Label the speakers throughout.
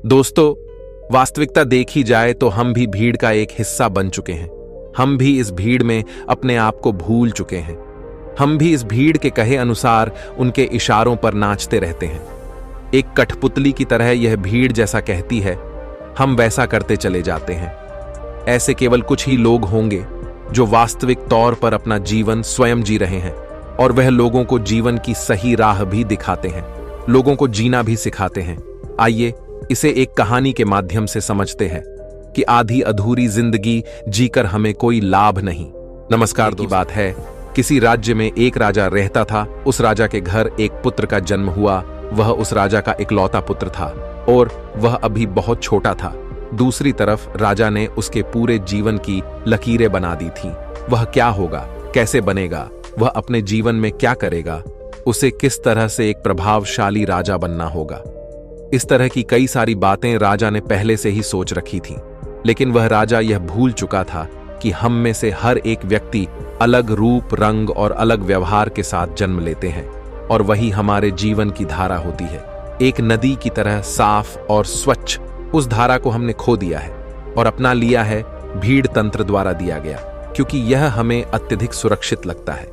Speaker 1: दोस्तों, वास्तविकता देखी जाए तो हम भी भीड़ का एक हिस्सा बन चुके हैं। हम भी इस भीड़ में अपने आप को भूल चुके हैं। हम भी इस भीड़ के कहे अनुसार उनके इशारों पर नाचते रहते हैं। एक कठपुतली की तरह यह भीड़ जैसा कहती है, हम वैसा करते चले जाते हैं। ऐसे केवल कुछ ही लोग होंगे जो वास्तविक तौर पर अपना जीवन स्वयं जी रहे हैं, और वह लोगों को जीवन की सही राह भी दिखाते हैं, लोगों को जीना भी सिखाते हैं। आइए इसे एक कहानी के माध्यम से समझते हैं कि आधी अधूरी जिंदगी जीकर हमें कोई लाभ नहीं। नमस्कार। की बात है, किसी राज्य में एक राजा रहता था। उस राजा के घर एक पुत्र का जन्म हुआ। वह उस राजा का इकलौता पुत्र था और वह अभी बहुत छोटा था। दूसरी तरफ राजा ने उसके पूरे जीवन की लकीरें बना दी थी। वह क्या होगा, कैसे बनेगा, वह अपने जीवन में क्या करेगा, उसे किस तरह से एक प्रभावशाली राजा बनना होगा। इस तरह की कई सारी बातें राजा ने पहले से ही सोच रखी थीं, लेकिन वह राजा यह भूल चुका था कि हम में से हर एक व्यक्ति अलग रूप, रंग और अलग व्यवहार के साथ जन्म लेते हैं, और वही हमारे जीवन की धारा होती है। एक नदी की तरह साफ और स्वच्छ उस धारा को हमने खो दिया है और अपना लिया है भीड़ तंत्र द्वारा दिया गया, क्योंकि यह हमें अत्यधिक सुरक्षित लगता है।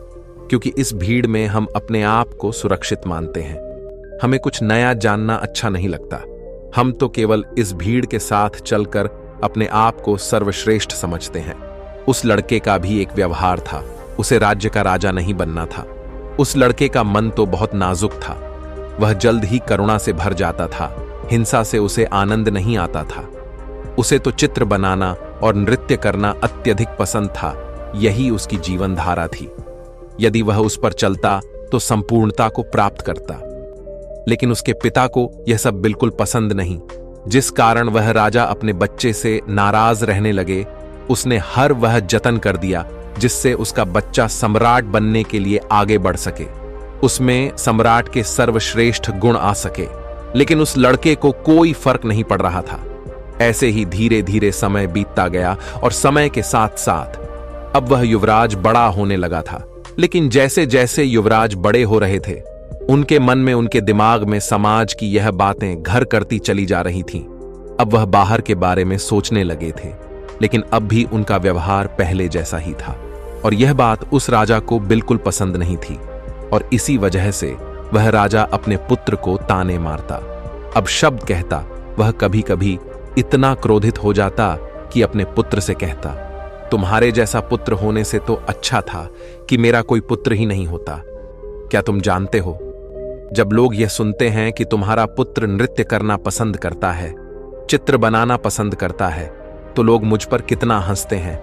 Speaker 1: क्योंकि इस भीड़ में हम अपने आप को सुरक्षित मानते हैं। हमें कुछ नया जानना अच्छा नहीं लगता। हम तो केवल इस भीड़ के साथ चलकर अपने आप को सर्वश्रेष्ठ समझते हैं। उस लड़के का भी एक व्यवहार था। उसे राज्य का राजा नहीं बनना था। उस लड़के का मन तो बहुत नाजुक था। वह जल्द ही करुणा से भर जाता था। हिंसा से उसे आनंद नहीं आता था। उसे तो चित्र बनाना और नृत्य करना अत्यधिक पसंद था। यही उसकी जीवन धारा थी। यदि वह उस पर चलता तो संपूर्णता को प्राप्त करता। लेकिन उसके पिता को यह सब बिल्कुल पसंद नहीं, जिस कारण वह राजा अपने बच्चे से नाराज रहने लगे। उसने हर वह जतन कर दिया जिससे उसका बच्चा सम्राट बनने के लिए आगे बढ़ सके, उसमें सम्राट के सर्वश्रेष्ठ गुण आ सके। लेकिन उस लड़के को कोई फर्क नहीं पड़ रहा था। ऐसे ही धीरे धीरे समय बीतता गया और समय के साथ साथ अब वह युवराज बड़ा होने लगा था। लेकिन जैसे जैसे युवराज बड़े हो रहे थे, उनके मन में, उनके दिमाग में समाज की यह बातें घर करती चली जा रही थीं। अब वह बाहर के बारे में सोचने लगे थे, लेकिन अब भी उनका व्यवहार पहले जैसा ही था, और यह बात उस राजा को बिल्कुल पसंद नहीं थी। और इसी वजह से वह राजा अपने पुत्र को ताने मारता, अब शब्द कहता। वह कभी कभी इतना क्रोधित हो जाता कि अपने पुत्र से कहता, तुम्हारे जैसा पुत्र होने से तो अच्छा था कि मेरा कोई पुत्र ही नहीं होता। क्या तुम जानते हो, जब लोग यह सुनते हैं कि तुम्हारा पुत्र नृत्य करना पसंद करता है, चित्र बनाना पसंद करता है, तो लोग मुझ पर कितना हंसते हैं,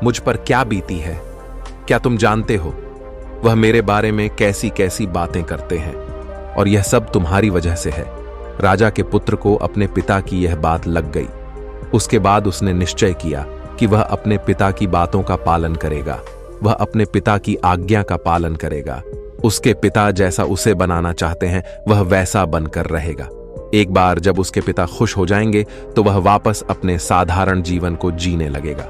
Speaker 1: मुझ पर क्या बीती है। क्या तुम जानते हो वह मेरे बारे में कैसी कैसी बातें करते हैं, और यह सब तुम्हारी वजह से है। राजा के पुत्र को अपने पिता की यह बात लग गई। उसके बाद उसने निश्चय किया कि वह अपने पिता की बातों का पालन करेगा। वह अपने पिता की आज्ञा का पालन करेगा। उसके पिता जैसा उसे बनाना चाहते हैं, वह वैसा बनकर रहेगा। एक बार जब उसके पिता खुश हो जाएंगे तो वह वापस अपने साधारण जीवन को जीने लगेगा।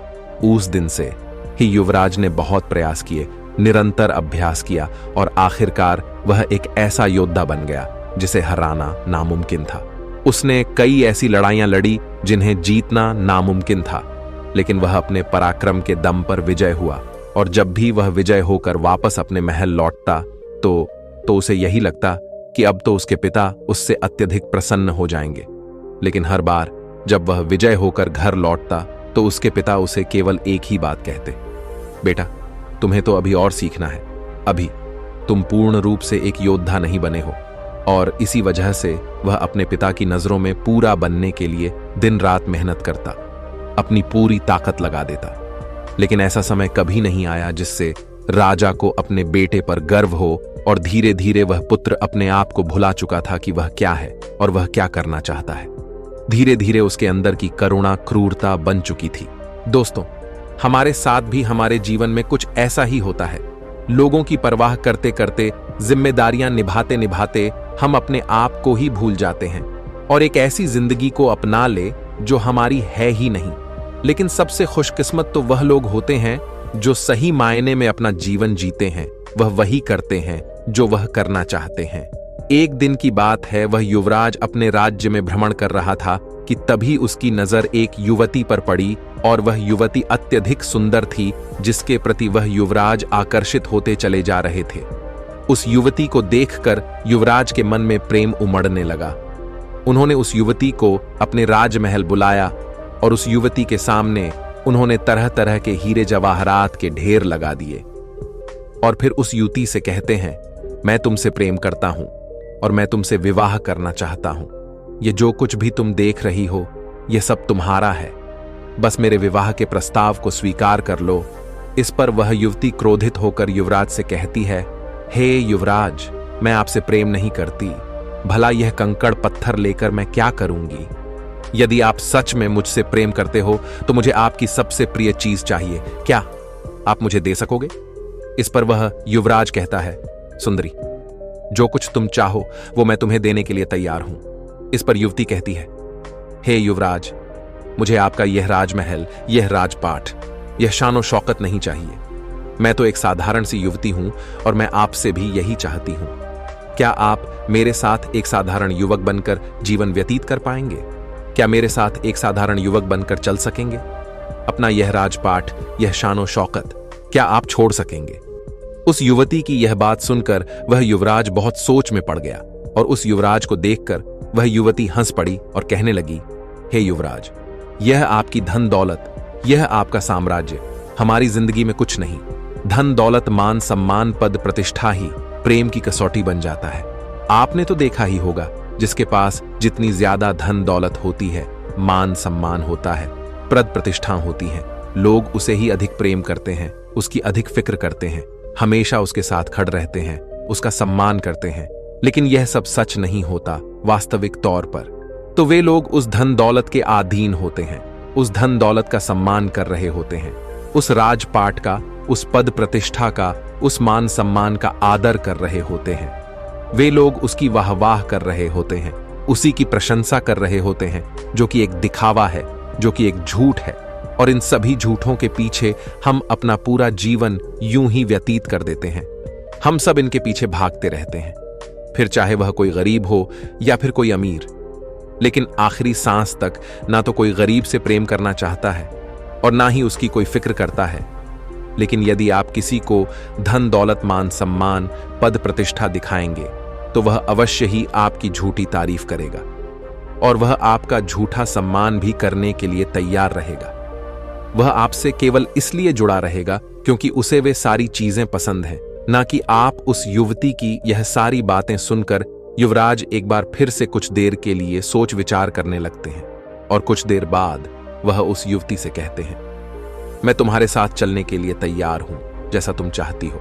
Speaker 1: उस दिन से ही युवराज ने बहुत प्रयास किए, निरंतर अभ्यास किया, और आखिरकार वह एक ऐसा योद्धा बन गया जिसे हराना नामुमकिन था। उसने कई ऐसी लड़ाइयां लड़ी जिन्हें जीतना नामुमकिन था, लेकिन वह अपने पराक्रम के दम पर विजय हुआ। और जब भी वह विजय होकर वापस अपने महल लौटता तो उसे यही लगता कि अब तो उसके पिता उससे अत्यधिक प्रसन्न हो जाएंगे। लेकिन हर बार जब वह विजय होकर घर लौटता तो उसके पिता उसे केवल एक ही बात कहते, बेटा, तुम्हें तो अभी और सीखना है। अभी तुम पूर्ण रूप से एक योद्धा नहीं बने हो। और इसी वजह से वह अपने पिता की नजरों में पूरा बनने के लिए दिन रात मेहनत करता, अपनी पूरी ताकत लगा देता। लेकिन ऐसा समय कभी नहीं आया जिससे राजा को अपने बेटे पर गर्व हो, और धीरे धीरे वह पुत्र अपने आप को भुला चुका था कि वह क्या है और वह क्या करना चाहता है। धीरे धीरे उसके अंदर की करुणा क्रूरता बन चुकी थी। दोस्तों, हमारे साथ भी हमारे जीवन में कुछ ऐसा ही होता है। लोगों की परवाह करते करते, जिम्मेदारियां निभाते निभाते हम अपने आप को ही भूल जाते हैं और एक ऐसी जिंदगी को अपना ले जो हमारी है ही नहीं। लेकिन सबसे खुशकिस्मत तो वह लोग होते हैं जो सही मायने में अपना जीवन जीते हैं। वह वही करते हैं जो वह करना चाहते हैं। एक दिन की बात है, वह युवराज अपने राज्य में भ्रमण कर रहा था कि तभी उसकी नजर एक युवती पर पड़ी और वह युवती अत्यधिक सुंदर थी, जिसके प्रति वह युवराज आकर्षित होते चले जा रहे थे। उस युवती को देखकर युवराज के मन में प्रेम उमड़ने लगा। उन्होंने उस युवती को अपने राजमहल बुलाया और उस युवती के सामने उन्होंने तरह तरह के हीरे जवाहरात के ढेर लगा दिए और फिर उस युवती से कहते हैं, मैं तुमसे प्रेम करता हूं और मैं तुमसे विवाह करना चाहता हूं। ये जो कुछ भी तुम देख रही हो, यह सब तुम्हारा है। बस मेरे विवाह के प्रस्ताव को स्वीकार कर लो। इस पर वह युवती क्रोधित होकर युवराज से कहती है, हे युवराज, मैं आपसे प्रेम नहीं करती। भला यह कंकड़ पत्थर लेकर मैं क्या करूंगी? यदि आप सच में मुझसे प्रेम करते हो तो मुझे आपकी सबसे प्रिय चीज चाहिए। क्या आप मुझे दे सकोगे? इस पर वह युवराज कहता है, सुंदरी, जो कुछ तुम चाहो वो मैं तुम्हें देने के लिए तैयार हूं। इस पर युवती कहती है, हे युवराज, मुझे आपका यह राजमहल, यह राजपाट, यह शानो शौकत नहीं चाहिए। मैं तो एक साधारण सी युवती हूं और मैं आपसे भी यही चाहती हूं। क्या आप मेरे साथ एक साधारण युवक बनकर जीवन व्यतीत कर पाएंगे? क्या मेरे साथ एक साधारण युवक बनकर चल सकेंगे? अपना यह राजपाट, यह शानो शौकत क्या आप छोड़ सकेंगे? उस युवती की यह बात सुनकर वह युवराज बहुत सोच में पड़ गया और उस युवराज को देखकर वह युवती हंस पड़ी और कहने लगी, हे युवराज, यह आपकी धन दौलत, यह आपका साम्राज्य हमारी जिंदगी में कुछ नहीं। धन दौलत, मान सम्मान, पद प्रतिष्ठा ही प्रेम की कसौटी बन जाता है। आपने तो देखा ही होगा, जिसके पास जितनी ज्यादा धन दौलत होती है, मान सम्मान होता है, पद प्रतिष्ठा होती है, लोग उसे ही अधिक प्रेम करते हैं, उसकी अधिक फिक्र करते हैं, हमेशा उसके साथ खड़े रहते हैं, उसका सम्मान करते हैं। लेकिन यह सब सच नहीं होता वास्तविक तौर पर। तो वे लोग उस धन दौलत के अधीन होते हैं, उस धन दौलत का सम्मान कर रहे होते हैं, उस राजपाट का, उस पद प्रतिष्ठा का, उस मान सम्मान का आदर कर रहे होते हैं। वे लोग उसकी वाहवाह कर रहे होते हैं, उसी की प्रशंसा कर रहे होते हैं, जो कि एक दिखावा है, जो कि एक झूठ है। और इन सभी झूठों के पीछे हम अपना पूरा जीवन यूं ही व्यतीत कर देते हैं। हम सब इनके पीछे भागते रहते हैं, फिर चाहे वह कोई गरीब हो या फिर कोई अमीर। लेकिन आखिरी सांस तक ना तो कोई गरीब से प्रेम करना चाहता है और ना ही उसकी कोई फिक्र करता है। लेकिन यदि आप किसी को धन दौलत, मान सम्मान, पद प्रतिष्ठा दिखाएंगे तो वह अवश्य ही आपकी झूठी तारीफ करेगा और वह आपका झूठा सम्मान भी करने के लिए तैयार रहेगा। वह आपसे केवल इसलिए जुड़ा रहेगा क्योंकि उसे वे सारी चीजें पसंद हैं, ना कि आप। उस युवती की यह सारी बातें सुनकर युवराज एक बार फिर से कुछ देर के लिए सोच विचार करने लगते हैं और कुछ देर बाद वह उस युवती से कहते हैं, मैं तुम्हारे साथ चलने के लिए तैयार हूं, जैसा तुम चाहती हो।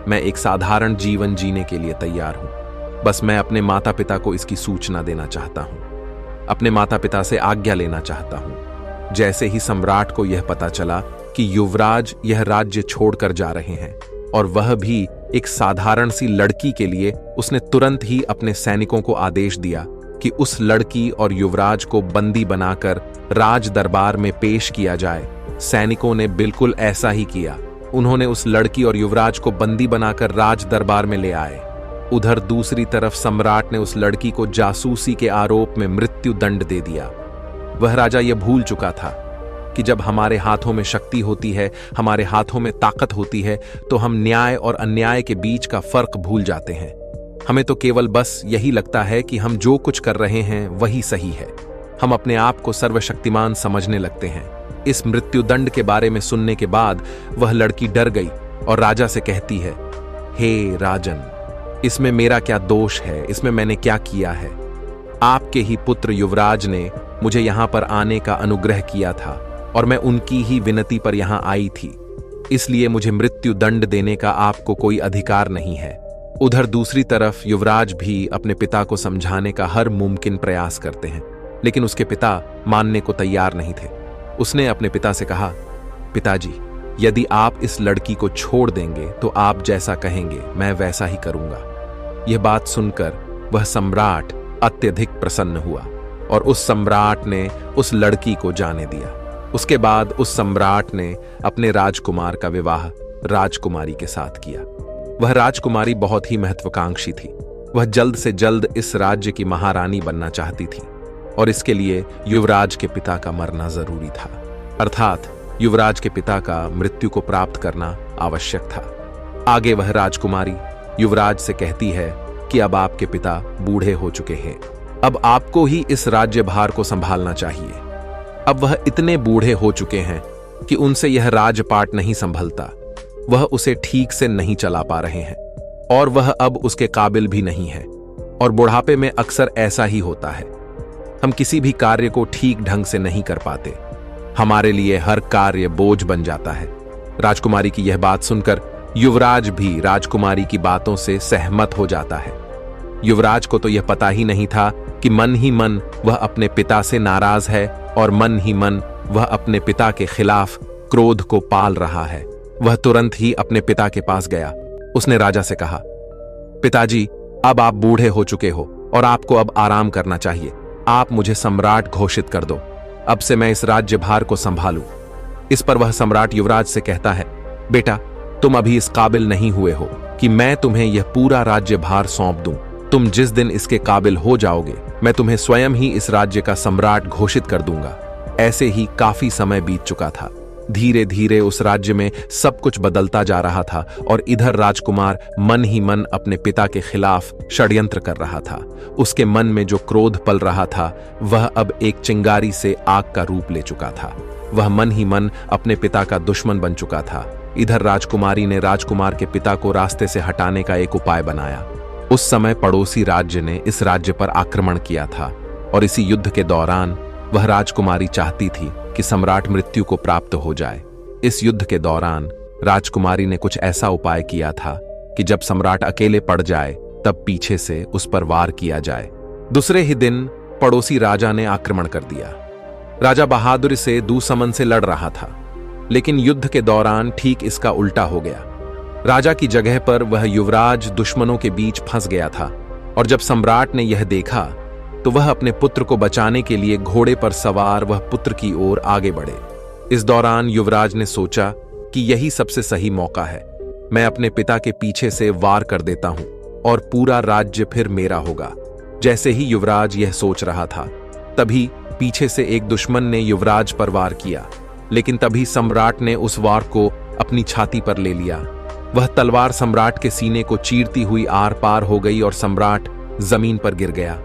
Speaker 1: मैं एक साधारण जीवन जीने के लिए तैयार हूं। बस मैं अपने माता पिता को इसकी सूचना देना चाहता हूं, अपने माता पिता से आज्ञा लेना चाहता हूं। जैसे ही सम्राट को यह पता चला कि युवराज यह राज्य छोड़कर जा रहे हैं और वह भी एक साधारण सी लड़की के लिए, उसने तुरंत ही अपने सैनिकों को आदेश दिया कि उस लड़की और युवराज को बंदी बनाकर राज दरबार में पेश किया जाए। सैनिकों ने बिल्कुल ऐसा ही किया। उन्होंने उस लड़की और युवराज को बंदी बनाकर राज दरबार में ले आए। उधर दूसरी तरफ सम्राट ने उस लड़की को जासूसी के आरोप में मृत्यु दंड दे दिया। वह राजा यह भूल चुका था कि जब हमारे हाथों में शक्ति होती है, हमारे हाथों में ताकत होती है, तो हम न्याय और अन्याय के बीच का फर्क भूल जाते हैं। हमें तो केवल बस यही लगता है कि हम जो कुछ कर रहे हैं वही सही है। हम अपने आप को सर्वशक्तिमान समझने लगते हैं। इस मृत्युदंड के बारे में सुनने के बाद वह लड़की डर गई और राजा से कहती है, हे राजन, इसमें मेरा क्या दोष है? इसमें मैंने क्या किया है? आपके ही पुत्र युवराज ने मुझे यहां पर आने का अनुग्रह किया था और मैं उनकी ही विनती पर यहां आई थी, इसलिए मुझे मृत्यु दंड देने का आपको कोई अधिकार नहीं है। उधर दूसरी तरफ युवराज भी अपने पिता को समझाने का हर मुमकिन प्रयास करते हैं, लेकिन उसके पिता मानने को तैयार नहीं थे। उसने अपने पिता से कहा, पिताजी, यदि आप इस लड़की को छोड़ देंगे तो आप जैसा कहेंगे मैं वैसा ही करूंगा। यह बात सुनकर वह सम्राट अत्यधिक प्रसन्न हुआ और उस सम्राट ने उस लड़की को जाने दिया। उसके बाद उस सम्राट ने अपने राजकुमार का विवाह राजकुमारी के साथ किया। वह राजकुमारी बहुत ही महत्वाकांक्षी थी। वह जल्द से जल्द इस राज्य की महारानी बनना चाहती थी। और इसके लिए युवराज के पिता का मरना जरूरी था, अर्थात युवराज के पिता का मृत्यु को प्राप्त करना आवश्यक था। आगे वह राजकुमारी युवराज से कहती है कि अब आपके पिता बूढ़े हो चुके हैं, अब आपको ही इस राज्यभार को संभालना चाहिए। अब वह इतने बूढ़े हो चुके हैं कि उनसे यह राजपाट नहीं संभलता, वह उसे ठीक से नहीं चला पा रहे हैं और वह अब उसके काबिल भी नहीं है। और बुढ़ापे में अक्सर ऐसा ही होता है, हम किसी भी कार्य को ठीक ढंग से नहीं कर पाते, हमारे लिए हर कार्य बोझ बन जाता है। राजकुमारी की यह बात सुनकर युवराज भी राजकुमारी की बातों से सहमत हो जाता है। युवराज को तो यह पता ही नहीं था कि मन ही मन वह अपने पिता से नाराज है और मन ही मन वह अपने पिता के खिलाफ क्रोध को पाल रहा है। वह तुरंत ही अपने पिता के पास गया। उसने राजा से कहा, पिताजी, अब आप बूढ़े हो चुके हो और आपको अब आराम करना चाहिए। आप मुझे सम्राट घोषित कर दो, अब से मैं इस राज्यभार को संभालूं। इस पर वह सम्राट युवराज से कहता है, बेटा, तुम अभी इस काबिल नहीं हुए हो कि मैं तुम्हें यह पूरा राज्यभार सौंप दूं। तुम जिस दिन इसके काबिल हो जाओगे, मैं तुम्हें स्वयं ही इस राज्य का सम्राट घोषित कर दूंगा। ऐसे ही काफी समय बीत चुका था। धीरे धीरे उस राज्य में सब कुछ बदलता जा रहा था और इधर राजकुमार मन ही मन अपने पिता के खिलाफ षड्यंत्र कर रहा था। उसके मन में जो क्रोध पल रहा था वह अब एक चिंगारी से आग का रूप ले चुका था। वह मन ही मन अपने पिता का दुश्मन बन चुका था। इधर राजकुमारी ने राजकुमार के पिता को रास्ते से हटाने का एक उपाय बनाया। उस समय पड़ोसी राज्य ने इस राज्य पर आक्रमण किया था और इसी युद्ध के दौरान वह राजकुमारी चाहती थी कि सम्राट मृत्यु को प्राप्त हो जाए। इस युद्ध के दौरान राजकुमारी ने कुछ ऐसा उपाय किया था कि जब सम्राट अकेले पड़ जाए तब पीछे से उस पर वार किया जाए। दूसरे ही दिन पड़ोसी राजा ने आक्रमण कर दिया। राजा बहादुर से दूसमन से लड़ रहा था, लेकिन युद्ध के दौरान ठीक इसका उल्टा हो गया। राजा की जगह पर वह युवराज दुश्मनों के बीच फंस गया था और जब सम्राट ने यह देखा तो वह अपने पुत्र को बचाने के लिए घोड़े पर सवार वह पुत्र की ओर आगे बढ़े। इस दौरान युवराज ने सोचा कि यही सबसे सही मौका है, मैं अपने पिता के पीछे से वार कर देता हूं और पूरा राज्य फिर मेरा होगा। जैसे ही युवराज यह सोच रहा था, तभी पीछे से एक दुश्मन ने युवराज पर वार किया, लेकिन तभी सम्राट ने उस वार को अपनी छाती पर ले लिया। वह तलवार सम्राट के सीने को चीरती हुई आर पार हो गई और सम्राट जमीन पर गिर गया।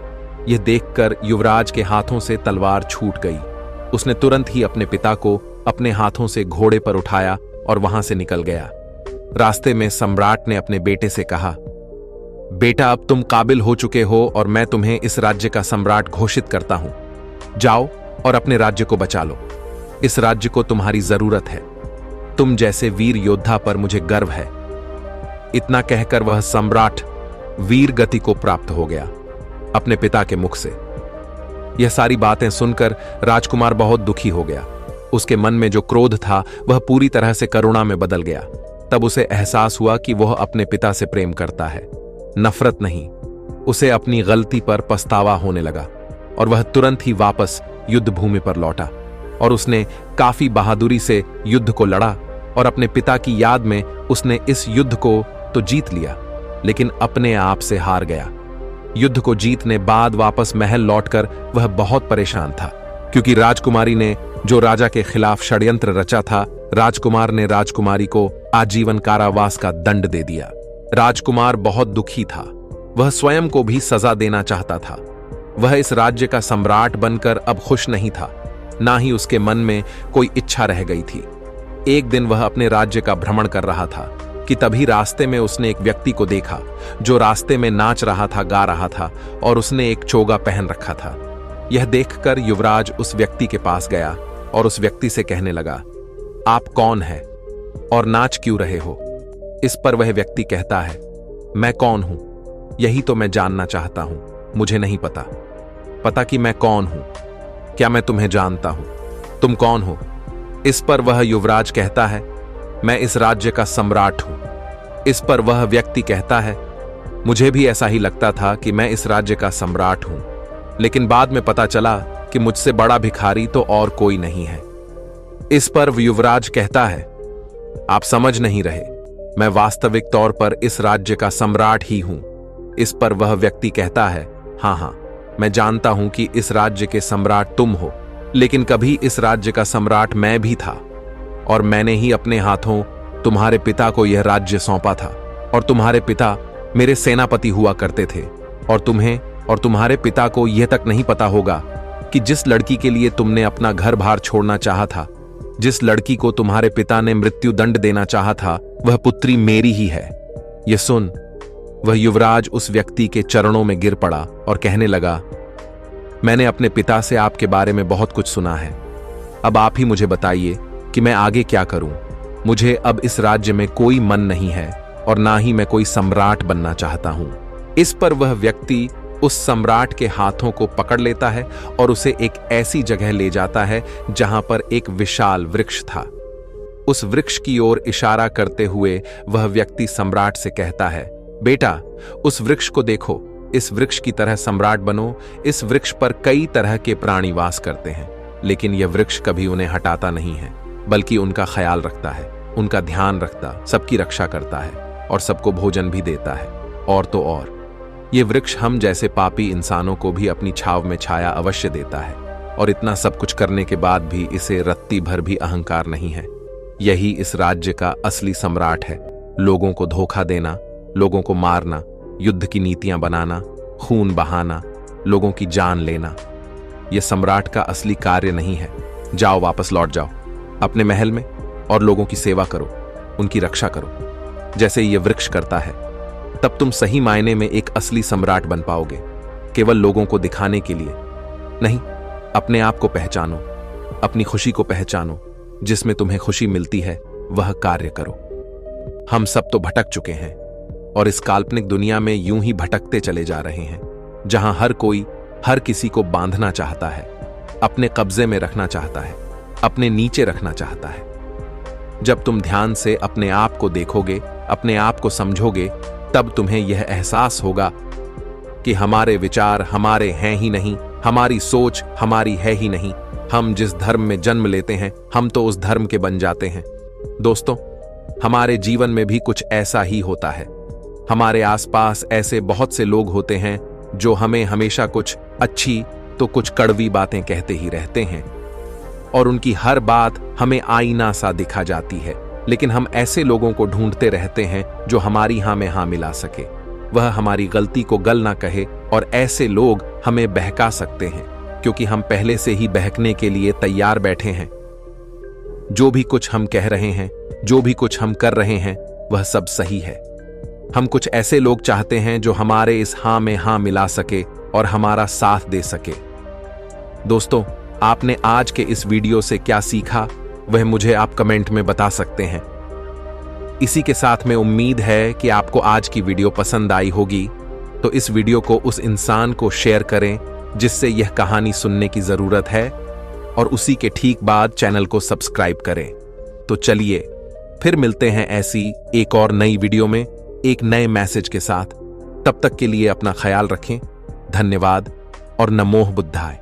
Speaker 1: यह देखकर युवराज के हाथों से तलवार छूट गई। उसने तुरंत ही अपने पिता को अपने हाथों से घोड़े पर उठाया और वहां से निकल गया। रास्ते में सम्राट ने अपने बेटे से कहा, बेटा, अब तुम काबिल हो चुके हो और मैं तुम्हें इस राज्य का सम्राट घोषित करता हूं। जाओ और अपने राज्य को बचा लो। इस राज्य को तुम्हारी जरूरत है। तुम जैसे वीर योद्धा पर मुझे गर्व है। इतना कहकर वह सम्राट वीर गति को प्राप्त हो गया अपने पिता के मुख से। यह सारी बातें सुनकर राजकुमार बहुत दुखी हो गया। उसके मन में जो क्रोध था वह पूरी तरह से करुणा में बदल गया। तब उसे एहसास हुआ कि वह अपने पिता से प्रेम करता है, नफरत नहीं। उसे अपनी गलती पर पछतावा होने लगा और वह तुरंत ही वापस युद्ध भूमि पर लौटा और उसने काफी बहादुरी से युद्ध को लड़ा और अपने पिता की याद में उसने इस युद्ध को तो जीत लिया, लेकिन अपने आप से हार गया। युद्ध को जीतने बाद वापस महल लौटकर वह बहुत परेशान था, क्योंकि राजकुमारी ने जो राजा के खिलाफ षड्यंत्र रचा था, राजकुमार ने राजकुमारी को आजीवन कारावास का दंड दे दिया। राजकुमार बहुत दुखी था। वह स्वयं को भी सजा देना चाहता था। वह इस राज्य का सम्राट बनकर अब खुश नहीं था, ना ही उसके मन में कोई इच्छा रह गई थी। एक दिन वह अपने राज्य का भ्रमण कर रहा था कि तभी रास्ते में उसने एक व्यक्ति को देखा जो रास्ते में नाच रहा था, गा रहा था और उसने एक चोगा पहन रखा था। यह देखकर युवराज उस व्यक्ति के पास गया और उस व्यक्ति से कहने लगा, आप कौन हैं और नाच क्यों रहे हो? इस पर वह व्यक्ति कहता है, मैं कौन हूं, यही तो मैं जानना चाहता हूं। मुझे नहीं पता कि मैं कौन हूं। क्या मैं तुम्हें जानता हूं? तुम कौन हो? इस पर वह युवराज कहता है, मैं इस राज्य का सम्राट हूं। इस पर वह व्यक्ति कहता है, मुझे भी ऐसा ही लगता था कि मैं इस राज्य का सम्राट हूं, लेकिन बाद में पता चला कि मुझसे बड़ा भिखारी तो और कोई नहीं है। इस पर युवराज कहता है, आप समझ नहीं रहे, मैं वास्तविक तौर पर इस राज्य का सम्राट ही हूं। इस पर वह व्यक्ति कहता है, हाँ, मैं जानता हूं कि इस राज्य के सम्राट तुम हो, लेकिन कभी इस राज्य का सम्राट मैं भी था, और मैंने ही अपने हाथों तुम्हारे पिता को यह राज्य सौंपा था। और तुम्हारे पिता मेरे सेनापति हुआ करते थे, और तुम्हें और तुम्हारे पिता को यह तक नहीं पता होगा कि जिस लड़की के लिए तुमने अपना घर बार छोड़ना चाहा था, जिस लड़की को तुम्हारे पिता ने मृत्यु दंड देना चाहा था, वह पुत्री मेरी ही है। यह सुन वह युवराज उस व्यक्ति के चरणों में गिर पड़ा और कहने लगा, मैंने अपने पिता से आपके बारे में बहुत कुछ सुना है। अब आप ही मुझे बताइए कि मैं आगे क्या करूं। मुझे अब इस राज्य में कोई मन नहीं है और ना ही मैं कोई सम्राट बनना चाहता हूं। इस पर वह व्यक्ति उस सम्राट के हाथों को पकड़ लेता है और उसे एक ऐसी जगह ले जाता है जहां पर एक विशाल वृक्ष था। उस वृक्ष की ओर इशारा करते हुए वह व्यक्ति सम्राट से कहता है, बेटा, उस वृक्ष को देखो, इस वृक्ष की तरह सम्राट बनो। इस वृक्ष पर कई तरह के प्राणी वास करते हैं, लेकिन यह वृक्ष कभी उन्हें हटाता नहीं है, बल्कि उनका ख्याल रखता है, उनका ध्यान रखता, सबकी रक्षा करता है और सबको भोजन भी देता है। और तो और ये वृक्ष हम जैसे पापी इंसानों को भी अपनी छाव में छाया अवश्य देता है। और इतना सब कुछ करने के बाद भी इसे रत्ती भर भी अहंकार नहीं है। यही इस राज्य का असली सम्राट है। लोगों को धोखा देना, लोगों को मारना, युद्ध की नीतियां बनाना, खून बहाना, लोगों की जान लेना, यह सम्राट का असली कार्य नहीं है। जाओ, वापस लौट जाओ अपने महल में और लोगों की सेवा करो, उनकी रक्षा करो, जैसे यह वृक्ष करता है। तब तुम सही मायने में एक असली सम्राट बन पाओगे। केवल लोगों को दिखाने के लिए नहीं, अपने आप को पहचानो, अपनी खुशी को पहचानो, जिसमें तुम्हें खुशी मिलती है वह कार्य करो। हम सब तो भटक चुके हैं और इस काल्पनिक दुनिया में यूं ही भटकते चले जा रहे हैं, जहां हर कोई हर किसी को बांधना चाहता है, अपने कब्जे में रखना चाहता है, अपने नीचे रखना चाहता है। जब तुम ध्यान से अपने आप को देखोगे, अपने आप को समझोगे, तब तुम्हें यह एहसास होगा कि हमारे विचार हमारे हैं ही नहीं, हमारी सोच हमारी है ही नहीं। हम जिस धर्म में जन्म लेते हैं, हम तो उस धर्म के बन जाते हैं। दोस्तों, हमारे जीवन में भी कुछ ऐसा ही होता है। हमारे आसपास ऐसे बहुत से लोग होते हैं जो हमें हमेशा कुछ अच्छी तो कुछ कड़वी बातें कहते ही रहते हैं, और उनकी हर बात हमें आईना सा दिखा जाती है। लेकिन हम ऐसे लोगों को ढूंढते रहते हैं जो हमारी हाँ में हाँ मिला सके, वह हमारी गलती को गल ना कहे, और ऐसे लोग हमें बहका सकते हैं, क्योंकि हम पहले से ही बहकने के लिए तैयार बैठे हैं। जो भी कुछ हम कह रहे हैं, जो भी कुछ हम कर रहे हैं, वह सब सही है। हम कुछ ऐसे लोग चाहते हैं जो हमारे इस हाँ में हाँ मिला सके और हमारा साथ दे सके। दोस्तों, आपने आज के इस वीडियो से क्या सीखा, वह मुझे आप कमेंट में बता सकते हैं। इसी के साथ में उम्मीद है कि आपको आज की वीडियो पसंद आई होगी, तो इस वीडियो को उस इंसान को शेयर करें जिससे यह कहानी सुनने की जरूरत है, और उसी के ठीक बाद चैनल को सब्सक्राइब करें। तो चलिए फिर मिलते हैं ऐसी एक और नई वीडियो में एक नए मैसेज के साथ। तब तक के लिए अपना ख्याल रखें। धन्यवाद और नमोह बुद्धाय।